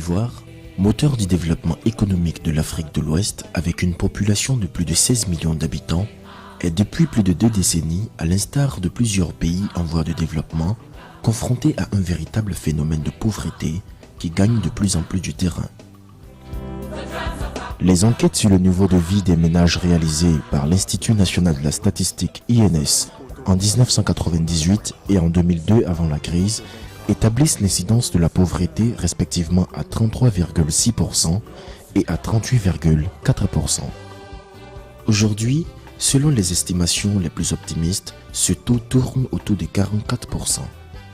d'Ivoire, moteur du développement économique de l'Afrique de l'Ouest avec une population de plus de 16 millions d'habitants, est depuis plus de 2 décennies, à l'instar de plusieurs pays en voie de développement, confronté à un véritable phénomène de pauvreté qui gagne de plus en plus du terrain. Les enquêtes sur le niveau de vie des ménages réalisées par l'Institut national de la statistique INS en 1998 et en 2002 avant la crise établissent l'incidence de la pauvreté respectivement à 33,6% et à 38,4%. Aujourd'hui, selon les estimations les plus optimistes, ce taux tourne autour de 44%,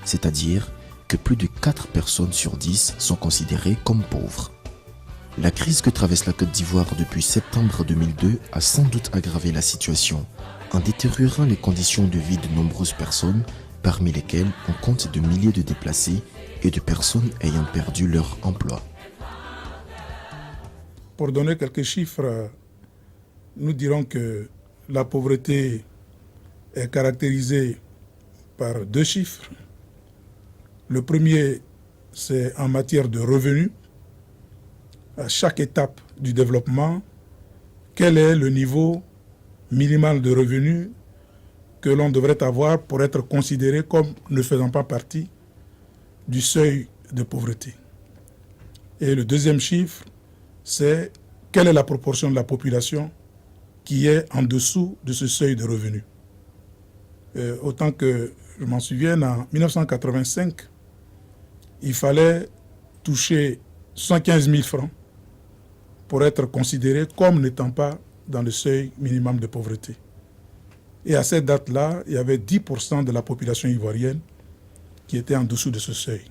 c'est-à-dire que plus de 4 personnes sur 10 sont considérées comme pauvres. La crise que traverse la Côte d'Ivoire depuis septembre 2002 a sans doute aggravé la situation en détériorant les conditions de vie de nombreuses personnes, parmi lesquelles on compte de milliers de déplacés et de personnes ayant perdu leur emploi. Pour donner quelques chiffres, nous dirons que la pauvreté est caractérisée par 2 chiffres. Le premier, c'est en matière de revenus. À chaque étape du développement, quel est le niveau minimal de revenus que l'on devrait avoir pour être considéré comme ne faisant pas partie du seuil de pauvreté. Et le deuxième chiffre, c'est quelle est la proportion de la population qui est en dessous de ce seuil de revenus. Autant que je m'en souvienne, en 1985, il fallait toucher 115 000 francs pour être considéré comme n'étant pas dans le seuil minimum de pauvreté. Et à cette date-là, il y avait 10% de la population ivoirienne qui était en dessous de ce seuil.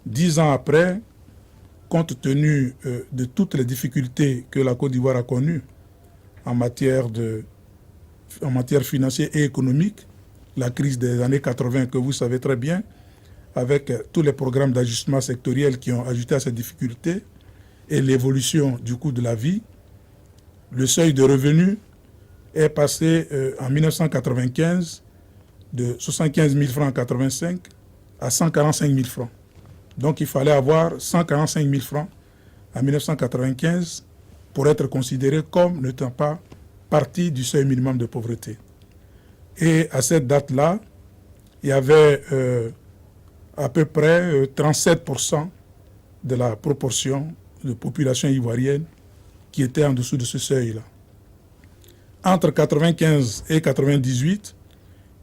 10 ans après, compte tenu de toutes les difficultés que la Côte d'Ivoire a connues en matière financière et économique, la crise des années 80 que vous savez très bien, avec tous les programmes d'ajustement sectoriel qui ont ajouté à ces difficultés, et l'évolution du coût de la vie, le seuil de revenu est passé en 1995 de 75 000 francs en 1985 à 145 000 francs. Donc il fallait avoir 145 000 francs en 1995 pour être considéré comme n'étant pas partie du seuil minimum de pauvreté. Et à cette date-là, il y avait à peu près 37% de la proportion de population ivoirienne qui était en dessous de ce seuil-là. Entre 1995 et 1998,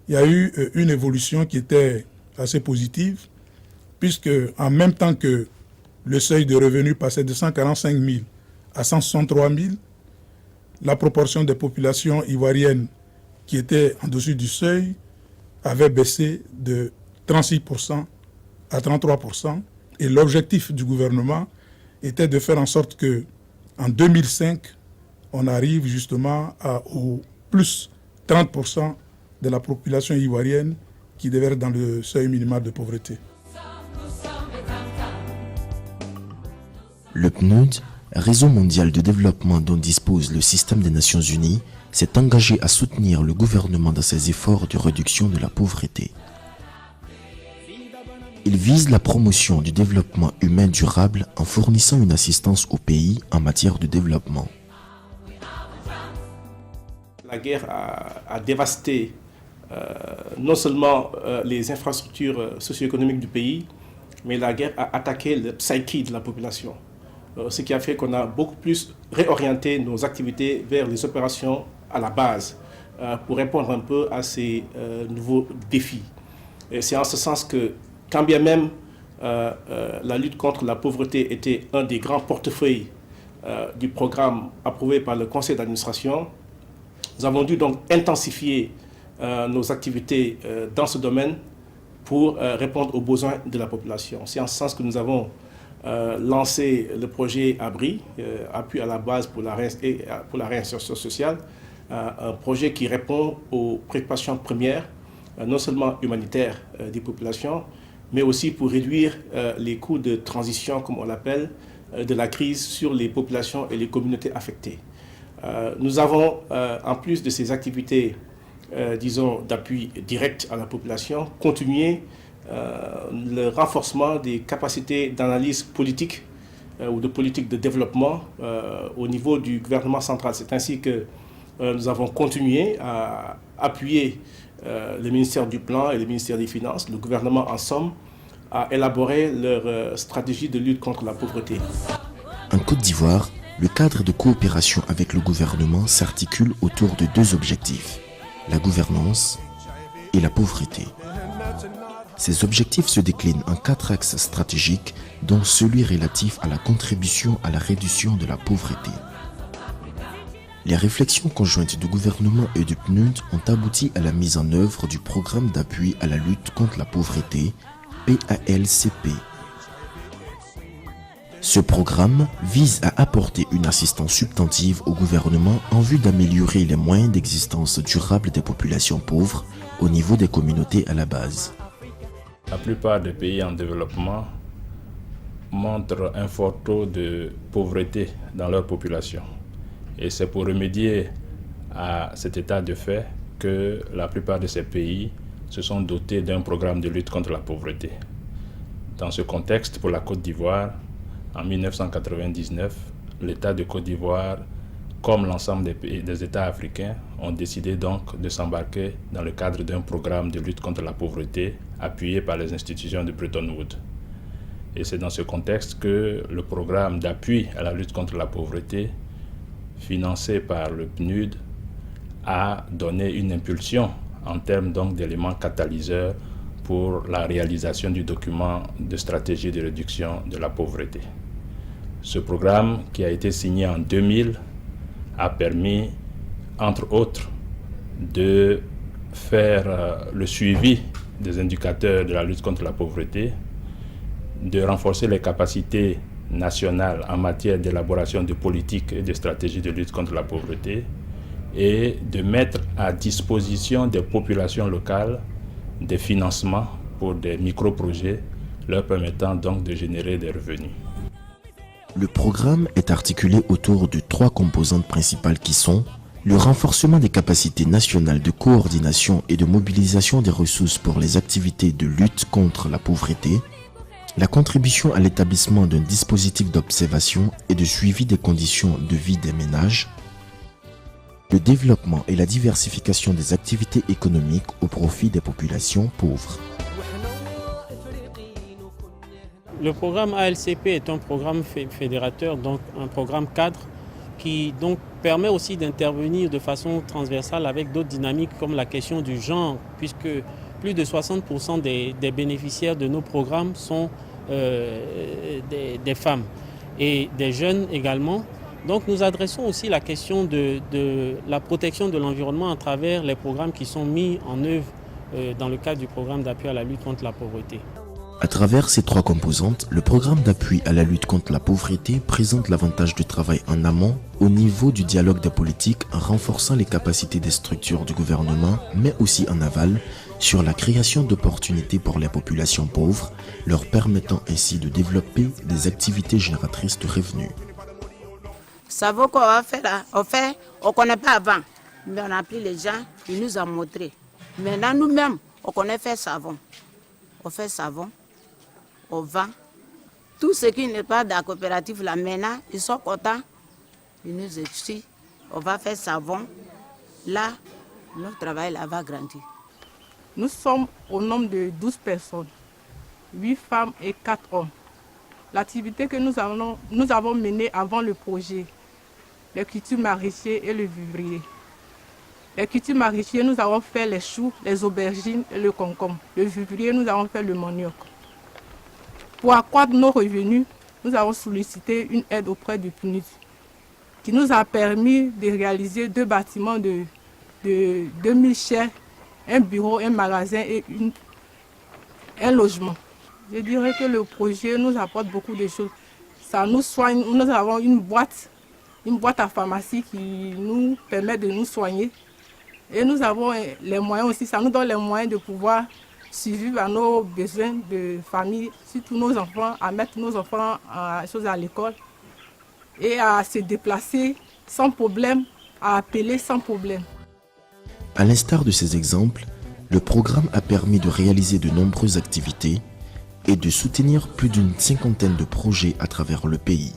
il y a eu une évolution qui était assez positive, puisque en même temps que le seuil de revenu passait de 145 000 à 163 000, la proportion des populations ivoiriennes qui étaient en dessous du seuil avait baissé de 36% à 33%, et l'objectif du gouvernement était de faire en sorte que en 2005, on arrive justement au plus 30% de la population ivoirienne qui devait être dans le seuil minimal de pauvreté. Le PNUD, réseau mondial de développement dont dispose le système des Nations Unies, s'est engagé à soutenir le gouvernement dans ses efforts de réduction de la pauvreté. Il vise la promotion du développement humain durable en fournissant une assistance au pays en matière de développement. La guerre a dévasté non seulement les infrastructures socio-économiques du pays, mais la guerre a attaqué le psyché de la population. Ce qui a fait qu'on a beaucoup plus réorienté nos activités vers les opérations à la base pour répondre un peu à ces nouveaux défis. Et c'est en ce sens que, quand bien même la lutte contre la pauvreté était un des grands portefeuilles du programme approuvé par le conseil d'administration, nous avons dû donc intensifier nos activités dans ce domaine pour répondre aux besoins de la population. C'est en ce sens que nous avons lancé le projet ABRI, appui à la base pour la réinsertion sociale, un projet qui répond aux préoccupations premières, non seulement humanitaires des populations, mais aussi pour réduire les coûts de transition, comme on l'appelle, de la crise sur les populations et les communautés affectées. Nous avons, en plus de ces activités, disons, d'appui direct à la population, continué le renforcement des capacités d'analyse politique ou de politique de développement au niveau du gouvernement central. C'est ainsi que nous avons continué à appuyer le ministère du Plan et le ministère des Finances, le gouvernement en somme, à élaborer leur stratégie de lutte contre la pauvreté. En Côte d'Ivoire, le cadre de coopération avec le gouvernement s'articule autour de deux objectifs, la gouvernance et la pauvreté. Ces objectifs se déclinent en 4 axes stratégiques, dont celui relatif à la contribution à la réduction de la pauvreté. Les réflexions conjointes du gouvernement et du PNUD ont abouti à la mise en œuvre du programme d'appui à la lutte contre la pauvreté, PALCP. Ce programme vise à apporter une assistance substantive au gouvernement en vue d'améliorer les moyens d'existence durable des populations pauvres au niveau des communautés à la base. La plupart des pays en développement montrent un fort taux de pauvreté dans leur population. Et c'est pour remédier à cet état de fait que la plupart de ces pays se sont dotés d'un programme de lutte contre la pauvreté. Dans ce contexte, pour la Côte d'Ivoire, en 1999, l'État de Côte d'Ivoire, comme l'ensemble des États africains, ont décidé donc de s'embarquer dans le cadre d'un programme de lutte contre la pauvreté appuyé par les institutions de Bretton Woods. Et c'est dans ce contexte que le programme d'appui à la lutte contre la pauvreté, financé par le PNUD, a donné une impulsion en termes donc d'éléments catalyseurs pour la réalisation du document de stratégie de réduction de la pauvreté. Ce programme, qui a été signé en 2000, a permis, entre autres, de faire le suivi des indicateurs de la lutte contre la pauvreté, de renforcer les capacités nationales en matière d'élaboration de politiques et de stratégies de lutte contre la pauvreté et de mettre à disposition des populations locales des financements pour des micro-projets leur permettant donc de générer des revenus. Le programme est articulé autour de 3 composantes principales qui sont le renforcement des capacités nationales de coordination et de mobilisation des ressources pour les activités de lutte contre la pauvreté, la contribution à l'établissement d'un dispositif d'observation et de suivi des conditions de vie des ménages, le développement et la diversification des activités économiques au profit des populations pauvres. Le programme ALCP est un programme fédérateur, donc un programme cadre qui donc permet aussi d'intervenir de façon transversale avec d'autres dynamiques comme la question du genre, puisque plus de 60% des bénéficiaires de nos programmes sont des femmes et des jeunes également. Donc nous adressons aussi la question de la protection de l'environnement à travers les programmes qui sont mis en œuvre dans le cadre du programme d'appui à la lutte contre la pauvreté. À travers ces 3 composantes, le programme d'appui à la lutte contre la pauvreté présente l'avantage du travail en amont au niveau du dialogue des politiques en renforçant les capacités des structures du gouvernement, mais aussi en aval, sur la création d'opportunités pour les populations pauvres, leur permettant ainsi de développer des activités génératrices de revenus. Savon qu'on va faire là, on ne connaît pas avant, mais on a appris les gens, ils nous ont montré. Maintenant nous-mêmes, on connaît faire savon. On fait savon, on vend. Tout ce qui n'est pas de la coopérative là maintenant, ils sont contents. Ils nous expliquent, on va faire savon. Là, notre travail là va grandir. Nous sommes au nombre de 12 personnes, 8 femmes et 4 hommes. L'activité que nous avons menée avant le projet, les cultures maraîchères et le vivrier. Les cultures maraîchères, nous avons fait les choux, les aubergines et le concombre. Le vivrier, nous avons fait le manioc. Pour accroître nos revenus, nous avons sollicité une aide auprès du PNUD qui nous a permis de réaliser 2 bâtiments de 2000 chaises, un bureau, un magasin et un logement. Je dirais que le projet nous apporte beaucoup de choses. Ça nous soigne. Nous avons une boîte à pharmacie qui nous permet de nous soigner. Et nous avons les moyens aussi, ça nous donne les moyens de pouvoir survivre à nos besoins de famille, surtout nos enfants, à mettre nos enfants à l'école et à se déplacer sans problème, à appeler sans problème. À l'instar de ces exemples, Le programme a permis de réaliser de nombreuses activités et de soutenir plus d'une cinquantaine de projets à travers le pays.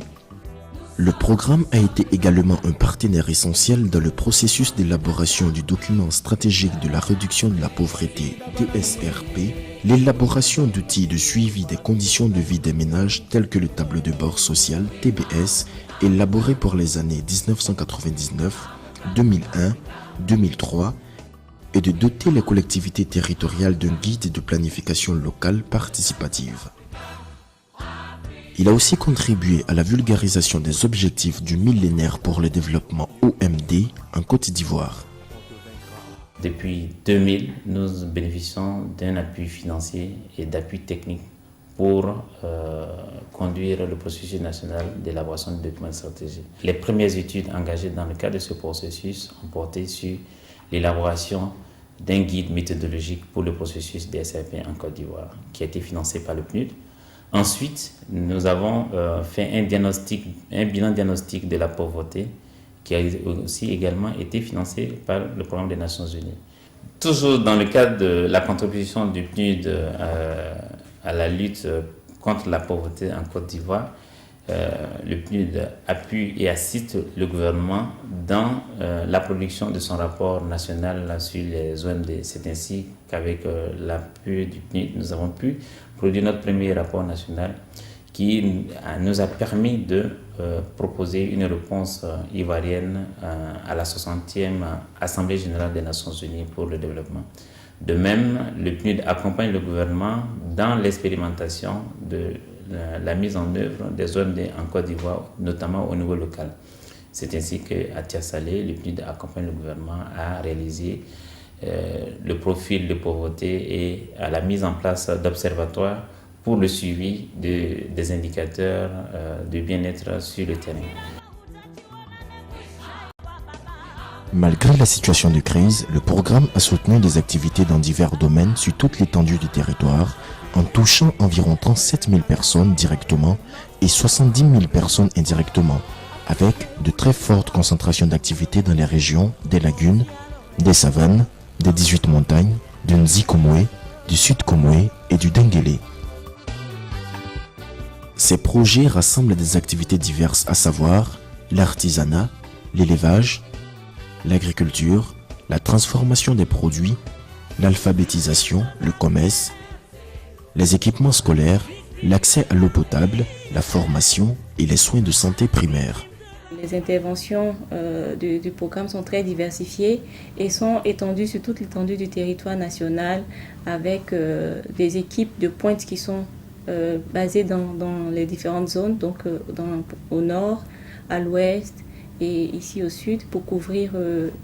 Le programme a été également un partenaire essentiel dans le processus d'élaboration du document stratégique de la réduction de la pauvreté DSRP, l'élaboration d'outils de suivi des conditions de vie des ménages tels que le tableau de bord social TBS élaboré pour les années 1999, 2001, 2003 et de doter les collectivités territoriales d'un guide de planification locale participative. Il a aussi contribué à la vulgarisation des objectifs du millénaire pour le développement OMD en Côte d'Ivoire. Depuis 2000, nous bénéficions d'un appui financier et d'appui technique pour conduire le processus national d'élaboration de documents stratégiques. Les premières études engagées dans le cadre de ce processus ont porté sur l'élaboration d'un guide méthodologique pour le processus DSRP en Côte d'Ivoire, qui a été financé par le PNUD. Ensuite, nous avons fait un bilan diagnostic de la pauvreté qui a aussi également été financé par le programme des Nations Unies. Toujours dans le cadre de la contribution du PNUD à la lutte contre la pauvreté en Côte d'Ivoire, le PNUD appuie et assiste le gouvernement dans la production de son rapport national sur les OMD. C'est ainsi qu'avec l'appui du PNUD, nous avons pu produire notre premier rapport national qui nous a permis de proposer une réponse ivoirienne à la 60e Assemblée générale des Nations Unies pour le développement. De même, le PNUD accompagne le gouvernement dans l'expérimentation de la mise en œuvre des OMD en Côte d'Ivoire, notamment au niveau local. C'est ainsi qu'à Tiasalé, le PNUD accompagne le gouvernement à réaliser le profil de pauvreté et à la mise en place d'observatoires pour le suivi des indicateurs de bien-être sur le terrain. Malgré la situation de crise, le programme a soutenu des activités dans divers domaines sur toute l'étendue du territoire, en touchant environ 37 000 personnes directement et 70 000 personnes indirectement, avec de très fortes concentrations d'activités dans les régions des lagunes, des savanes, des 18 montagnes, du Nzi-Komwe, du Sud-Komwe et du Denguélé. Ces projets rassemblent des activités diverses, à savoir l'artisanat, l'élevage, l'agriculture, la transformation des produits, l'alphabétisation, le commerce, les équipements scolaires, l'accès à l'eau potable, la formation et les soins de santé primaires. Les interventions du programme sont très diversifiées et sont étendues sur toute l'étendue du territoire national avec des équipes de pointe qui sont basées dans les différentes zones, donc au nord, à l'ouest et ici au sud pour couvrir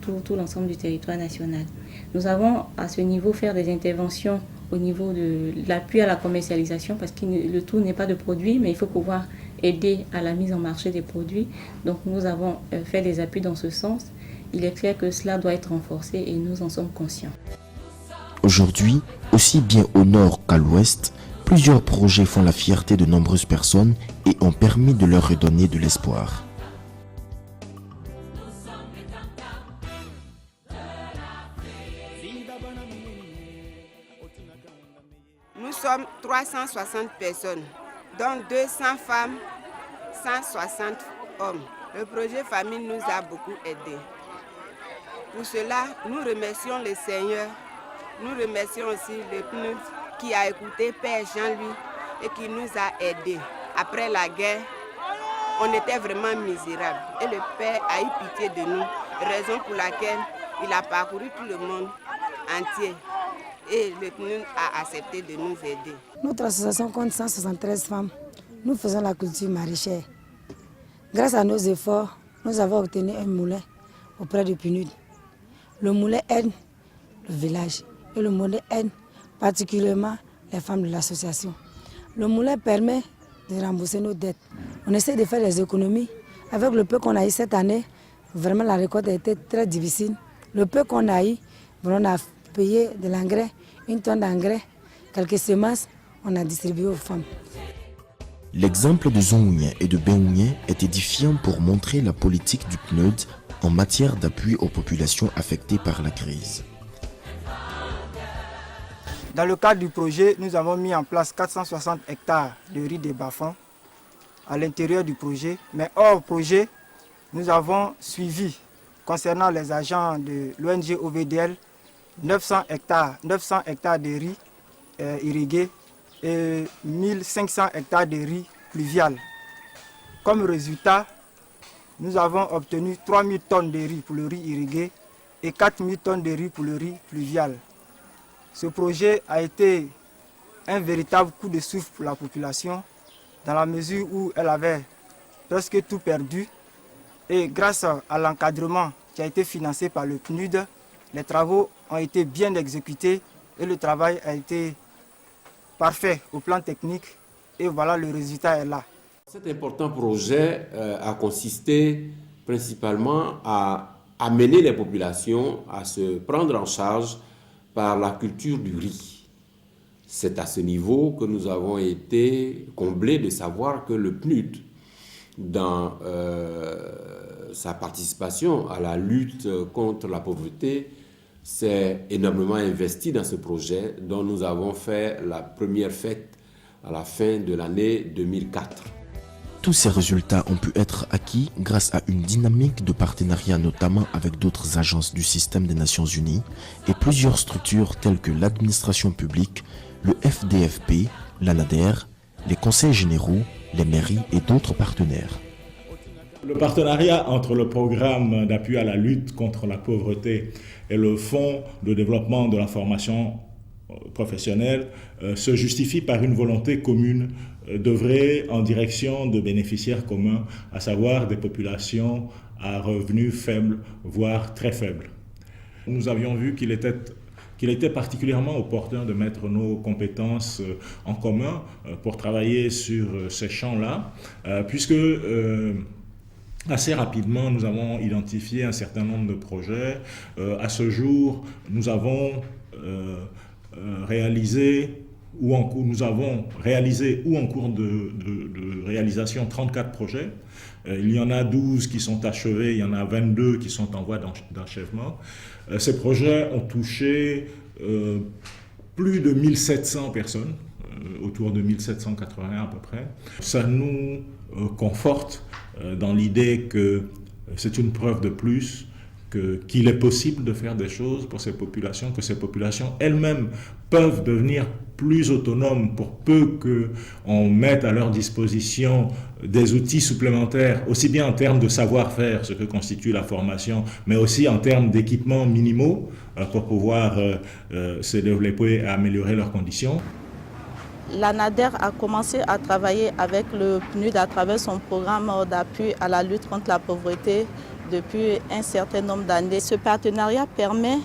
tout l'ensemble du territoire national. Nous avons à ce niveau fait des interventions au niveau de l'appui à la commercialisation parce que le tout n'est pas de produits mais il faut pouvoir aider à la mise en marché des produits. Donc nous avons fait des appuis dans ce sens. Il est clair que cela doit être renforcé et nous en sommes conscients. Aujourd'hui, aussi bien au nord qu'à l'ouest, plusieurs projets font la fierté de nombreuses personnes et ont permis de leur redonner de l'espoir. Nous sommes 360 personnes, dont 200 femmes, 160 hommes. Le projet Famille nous a beaucoup aidés. Pour cela, nous remercions le Seigneur. Nous remercions aussi le PNUD qui a écouté Père Jean-Louis et qui nous a aidés. Après la guerre, on était vraiment misérables et le Père a eu pitié de nous, raison pour laquelle il a parcouru tout le monde entier. Et le PNUD a accepté de nous aider. Notre association compte 173 femmes. Nous faisons la culture maraîchère. Grâce à nos efforts, nous avons obtenu un moulin auprès du PNUD. Le moulin aide le village et le moulin aide particulièrement les femmes de l'association. Le moulin permet de rembourser nos dettes. On essaie de faire des économies. Avec le peu qu'on a eu cette année, vraiment la récolte a été très difficile. Le peu qu'on a eu, on a payé de l'engrais, une tonne d'engrais, quelques semences, on a distribué aux femmes. L'exemple de Zongounien et de Bengounien est édifiant pour montrer la politique du PNUD en matière d'appui aux populations affectées par la crise. Dans le cadre du projet, nous avons mis en place 460 hectares de riz de bas-fonds à l'intérieur du projet. Mais hors projet, nous avons suivi, concernant les agents de l'ONG OVDL, 900 hectares de riz irrigués et 1500 hectares de riz pluvial. Comme résultat, nous avons obtenu 3000 tonnes de riz pour le riz irrigué et 4000 tonnes de riz pour le riz pluvial. Ce projet a été un véritable coup de souffle pour la population dans la mesure où elle avait presque tout perdu. Et grâce à l'encadrement qui a été financé par le PNUD, les travaux ont été bien exécutés et le travail a été parfait au plan technique. Et voilà, le résultat est là. Cet important projet a consisté principalement à amener les populations à se prendre en charge par la culture du riz. C'est à ce niveau que nous avons été comblés de savoir que le PNUD, dans sa participation à la lutte contre la pauvreté, s'est énormément investi dans ce projet dont nous avons fait la première fête à la fin de l'année 2004. Tous ces résultats ont pu être acquis grâce à une dynamique de partenariat notamment avec d'autres agences du système des Nations Unies et plusieurs structures telles que l'administration publique, le FDFP, l'ANADER, les conseils généraux, les mairies et d'autres partenaires. Le partenariat entre le programme d'appui à la lutte contre la pauvreté et le Fonds de développement de la formation professionnelle se justifie par une volonté commune d'œuvrer en direction de bénéficiaires communs, à savoir des populations à revenus faibles, voire très faibles. Nous avions vu qu'il était particulièrement opportun de mettre nos compétences en commun pour travailler sur ces champs-là, puisque assez rapidement, nous avons identifié un certain nombre de projets. À ce jour, nous avons réalisé ou en cours de réalisation 34 projets. Il y en a 12 qui sont achevés, il y en a 22 qui sont en voie d'achèvement. Ces projets ont touché plus de 1700 personnes, autour de 1780 à peu près. Ça nous conforte dans l'idée que c'est une preuve de plus qu'il est possible de faire des choses pour ces populations, que ces populations elles-mêmes peuvent devenir plus autonomes pour peu qu'on mette à leur disposition des outils supplémentaires, aussi bien en termes de savoir-faire, ce que constitue la formation, mais aussi en termes d'équipements minimaux pour pouvoir se développer et améliorer leurs conditions. L'ANADER a commencé à travailler avec le PNUD à travers son programme d'appui à la lutte contre la pauvreté depuis un certain nombre d'années. Ce partenariat permet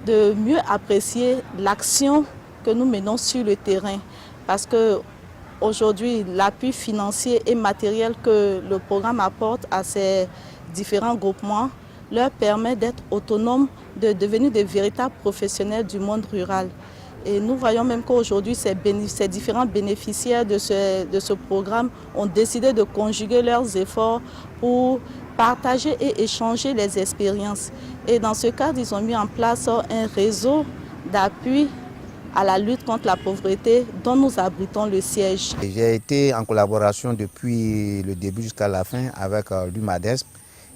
de mieux apprécier l'action que nous menons sur le terrain parce qu'aujourd'hui, l'appui financier et matériel que le programme apporte à ces différents groupements leur permet d'être autonomes, de devenir des véritables professionnels du monde rural. Et nous voyons même qu'aujourd'hui, ces différents bénéficiaires de ce programme ont décidé de conjuguer leurs efforts pour partager et échanger les expériences. Et dans ce cadre, ils ont mis en place un réseau d'appui à la lutte contre la pauvreté dont nous abritons le siège. J'ai été en collaboration depuis le début jusqu'à la fin avec l'UMADESP.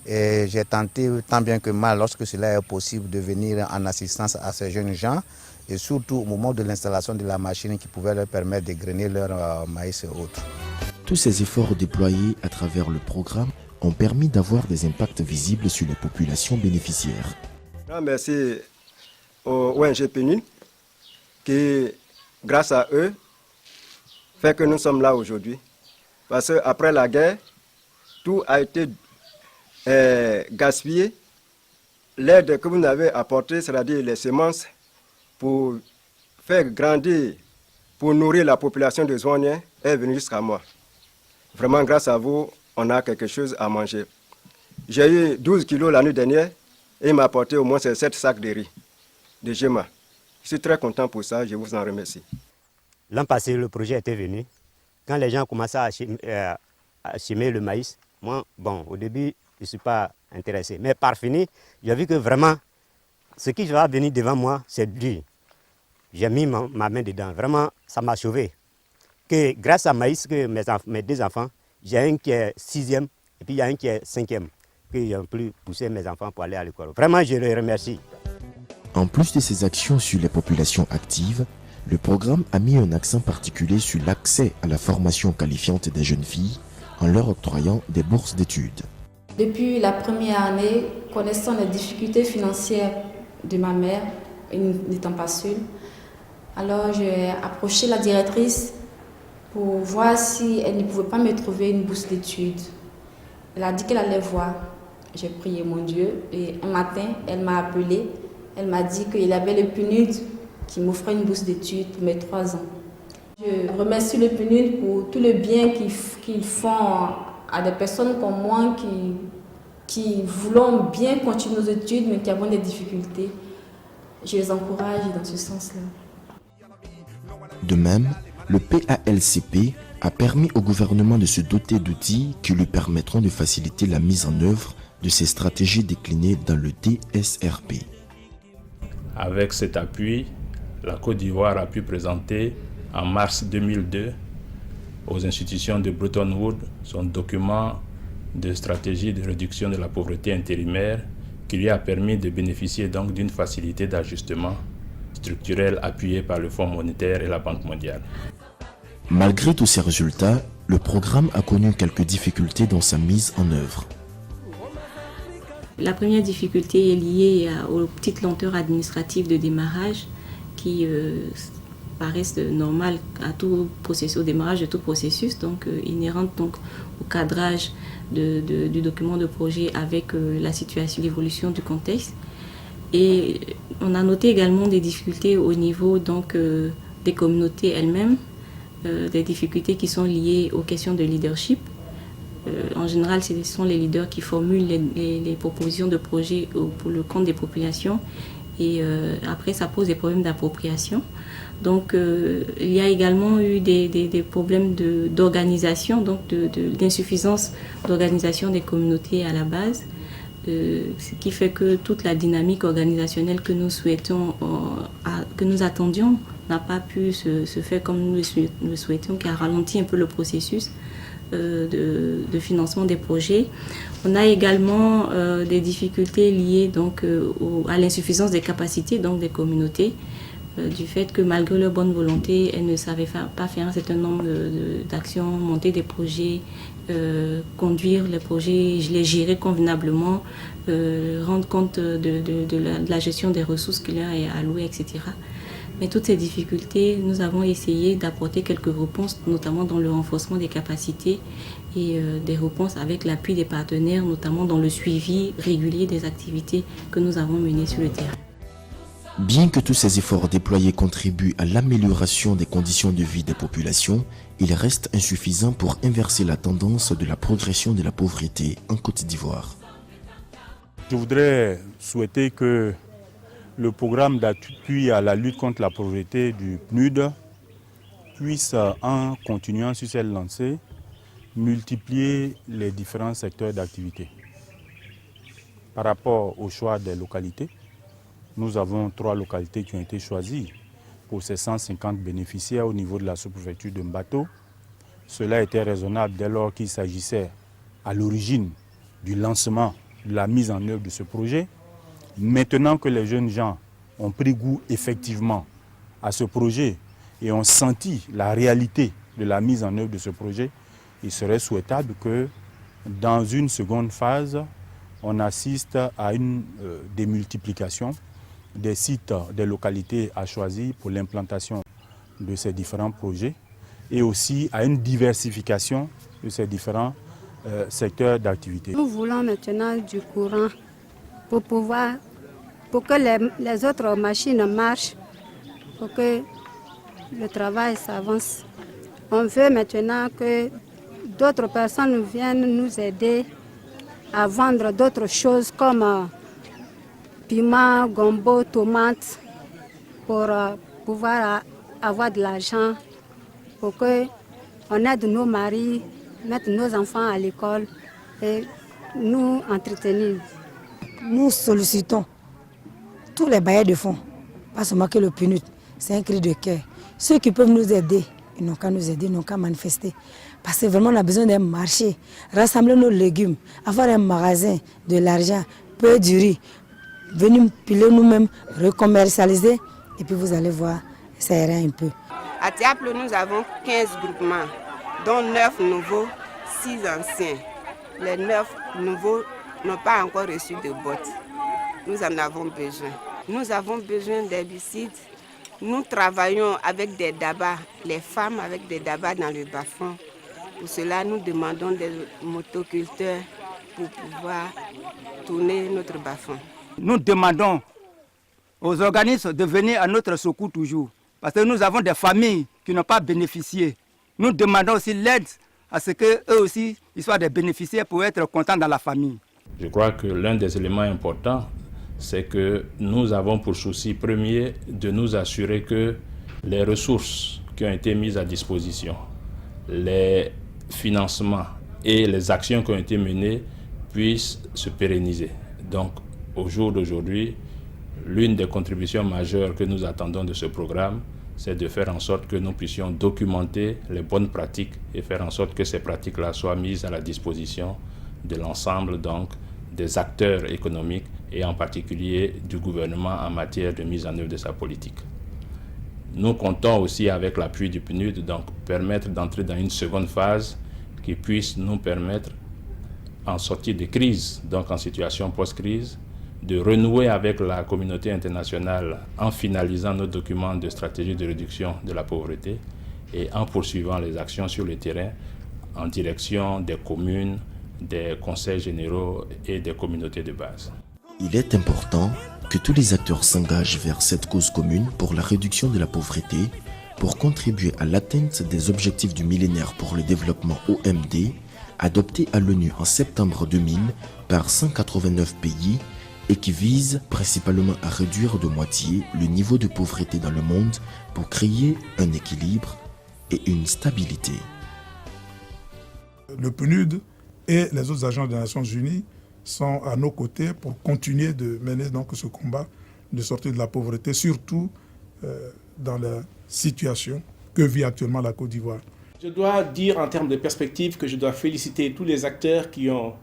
Et j'ai tenté tant bien que mal, lorsque cela est possible, de venir en assistance à ces jeunes gens et surtout au moment de l'installation de la machine qui pouvait leur permettre de grainer leur maïs et autres. Tous ces efforts déployés à travers le programme ont permis d'avoir des impacts visibles sur les populations bénéficiaires. Merci au ONG PNUD qui, grâce à eux, fait que nous sommes là aujourd'hui. Parce qu'après la guerre, tout a été gaspillé. L'aide que vous avez apportée, c'est-à-dire les semences, pour faire grandir, pour nourrir la population de Zouanien, est venue jusqu'à moi. Vraiment, grâce à vous, on a quelque chose à manger. J'ai eu 12 kilos l'année dernière et il m'a apporté au moins 7 sacs de riz, de Géma. Je suis très content pour ça, je vous en remercie. L'an passé, le projet était venu. Quand les gens commençaient à semer le maïs, moi, au début, je ne suis pas intéressé. Mais par fini, j'ai vu que vraiment, ce qui va venir devant moi, c'est dur. j'ai mis ma main dedans. Vraiment, ça m'a sauvé. Que grâce à Maïs, que mes deux enfants, j'ai un qui est 6e et puis il y a un qui est 5e, que j'ai pu pousser mes enfants pour aller à l'école. Vraiment, je les remercie. En plus de ces actions sur les populations actives, le programme a mis un accent particulier sur l'accès à la formation qualifiante des jeunes filles en leur octroyant des bourses d'études. Depuis la première année, connaissant les difficultés financières de ma mère, n'étant pas seule, alors j'ai approché la directrice pour voir si elle ne pouvait pas me trouver une bourse d'études. Elle a dit qu'elle allait voir. J'ai prié mon Dieu et un matin, elle m'a appelée. Elle m'a dit qu'il y avait le PNUD qui m'offrait une bourse d'études pour mes 3 ans. Je remercie le PNUD pour tout le bien qu'ils font à des personnes comme moi qui voulons bien continuer nos études mais qui avons des difficultés. Je les encourage dans ce sens-là. De même, le PALCP a permis au gouvernement de se doter d'outils qui lui permettront de faciliter la mise en œuvre de ces stratégies déclinées dans le DSRP. Avec cet appui, la Côte d'Ivoire a pu présenter en mars 2002 aux institutions de Bretton Woods son document de stratégie de réduction de la pauvreté intérimaire qui lui a permis de bénéficier donc d'une facilité d'ajustement structurel appuyée par le Fonds monétaire et la Banque mondiale. Malgré tous ces résultats, le programme a connu quelques difficultés dans sa mise en œuvre. La première difficulté est liée aux petites lenteurs administratives de démarrage qui paraissent normales à tout processus, au démarrage de tout processus, donc inhérentes donc au cadrage du document de projet avec la situation, l'évolution du contexte. Et on a noté également des difficultés au niveau donc, des communautés elles-mêmes, des difficultés qui sont liées aux questions de leadership. En général, ce sont les leaders qui formulent les propositions de projets pour le compte des populations et après ça pose des problèmes d'appropriation. Donc il y a également eu des problèmes d'organisation, donc d'insuffisance d'organisation des communautés à la base, ce qui fait que toute la dynamique organisationnelle que nous souhaitons, que nous attendions, n'a pas pu se faire comme nous le souhaitions, qui a ralenti un peu le processus de financement des projets. On a également des difficultés liées donc, à l'insuffisance des capacités donc, des communautés, du fait que malgré leur bonne volonté, elles ne savaient pas faire un certain nombre d'actions, monter des projets, conduire les projets, les gérer convenablement, rendre compte de la gestion des ressources qui leur est allouée, etc. Mais toutes ces difficultés, nous avons essayé d'apporter quelques réponses, notamment dans le renforcement des capacités et des réponses avec l'appui des partenaires, notamment dans le suivi régulier des activités que nous avons menées sur le terrain. Bien que tous ces efforts déployés contribuent à l'amélioration des conditions de vie des populations, il reste insuffisant pour inverser la tendance de la progression de la pauvreté en Côte d'Ivoire. Je voudrais souhaiter que le programme d'appui à la lutte contre la pauvreté du PNUD puisse, en continuant sur cette lancée, multiplier les différents secteurs d'activité. Par rapport au choix des localités, nous avons 3 localités qui ont été choisies pour ces 150 bénéficiaires au niveau de la sous-préfecture de Mbato. Cela était raisonnable dès lors qu'il s'agissait à l'origine du lancement, de la mise en œuvre de ce projet. Maintenant que les jeunes gens ont pris goût effectivement à ce projet et ont senti la réalité de la mise en œuvre de ce projet, il serait souhaitable que dans une seconde phase, on assiste à une démultiplication des sites, des localités à choisir pour l'implantation de ces différents projets et aussi à une diversification de ces différents secteurs d'activité. Nous voulons maintenant du courant pour que les autres machines marchent, pour que le travail s'avance. On veut maintenant que d'autres personnes viennent nous aider à vendre d'autres choses comme piment, gombo, tomates, pour pouvoir avoir de l'argent, pour qu'on aide nos maris, mettre nos enfants à l'école et nous entretenir. Nous sollicitons tous les bailleurs de fonds, pas seulement que le PNUD, c'est un cri de cœur. Ceux qui peuvent nous aider, ils n'ont qu'à nous aider, ils n'ont qu'à manifester. Parce que vraiment, on a besoin d'un marché, rassembler nos légumes, avoir un magasin, de l'argent, peu du riz, venir piler nous-mêmes, recommercialiser, et puis vous allez voir, ça ira un peu. À Diable, nous avons 15 groupements, dont 9 nouveaux, 6 anciens. Les 9 nouveaux n'ont pas encore reçu de bottes. Nous en avons besoin. Nous avons besoin d'herbicides. Nous travaillons avec des dabas, les femmes avec des dabas dans le bas-fond. Pour cela, nous demandons des motoculteurs pour pouvoir tourner notre bas-fond. Nous demandons aux organismes de venir à notre secours toujours. Parce que nous avons des familles qui n'ont pas bénéficié. Nous demandons aussi l'aide à ce qu'eux aussi ils soient des bénéficiaires pour être contents dans la famille. Je crois que l'un des éléments importants, c'est que nous avons pour souci premier de nous assurer que les ressources qui ont été mises à disposition, les financements et les actions qui ont été menées puissent se pérenniser. Donc, au jour d'aujourd'hui, l'une des contributions majeures que nous attendons de ce programme, c'est de faire en sorte que nous puissions documenter les bonnes pratiques et faire en sorte que ces pratiques-là soient mises à la disposition de l'ensemble donc des acteurs économiques et en particulier du gouvernement en matière de mise en œuvre de sa politique. Nous comptons aussi avec l'appui du PNUD, donc permettre d'entrer dans une seconde phase qui puisse nous permettre, en sortie de crise, donc en situation post-crise, de renouer avec la communauté internationale en finalisant nos documents de stratégie de réduction de la pauvreté et en poursuivant les actions sur le terrain en direction des communes, des conseils généraux et des communautés de base. Il est important que tous les acteurs s'engagent vers cette cause commune pour la réduction de la pauvreté, pour contribuer à l'atteinte des objectifs du millénaire pour le développement OMD, adopté à l'ONU en septembre 2000 par 189 pays et qui vise principalement à réduire de moitié le niveau de pauvreté dans le monde pour créer un équilibre et une stabilité. Le PNUD et les autres agences des Nations Unies sont à nos côtés pour continuer de mener donc ce combat de sortie de la pauvreté, surtout dans la situation que vit actuellement la Côte d'Ivoire. Je dois dire en termes de perspective que je dois féliciter tous les acteurs qui ont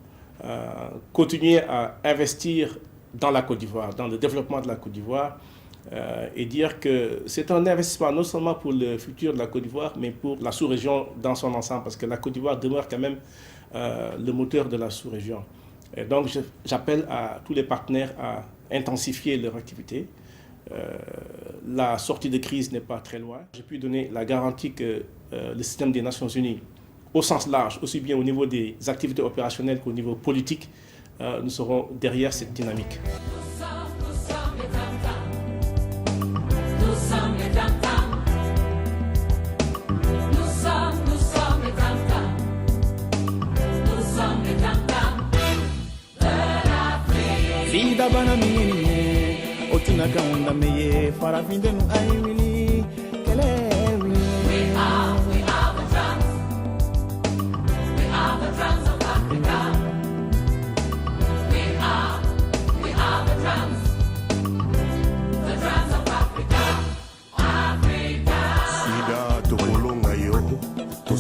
continué à investir dans la Côte d'Ivoire, dans le développement de la Côte d'Ivoire, et dire que c'est un investissement non seulement pour le futur de la Côte d'Ivoire, mais pour la sous-région dans son ensemble, parce que la Côte d'Ivoire demeure quand même le moteur de la sous-région. Et donc j'appelle à tous les partenaires à intensifier leur activité. La sortie de crise n'est pas très loin. J'ai pu donner la garantie que le système des Nations Unies, au sens large, aussi bien au niveau des activités opérationnelles qu'au niveau politique, nous serons derrière cette dynamique.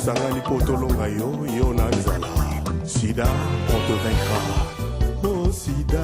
Sangani potolonga yo na nzala. Sida, on te vaincra. Oh Sida.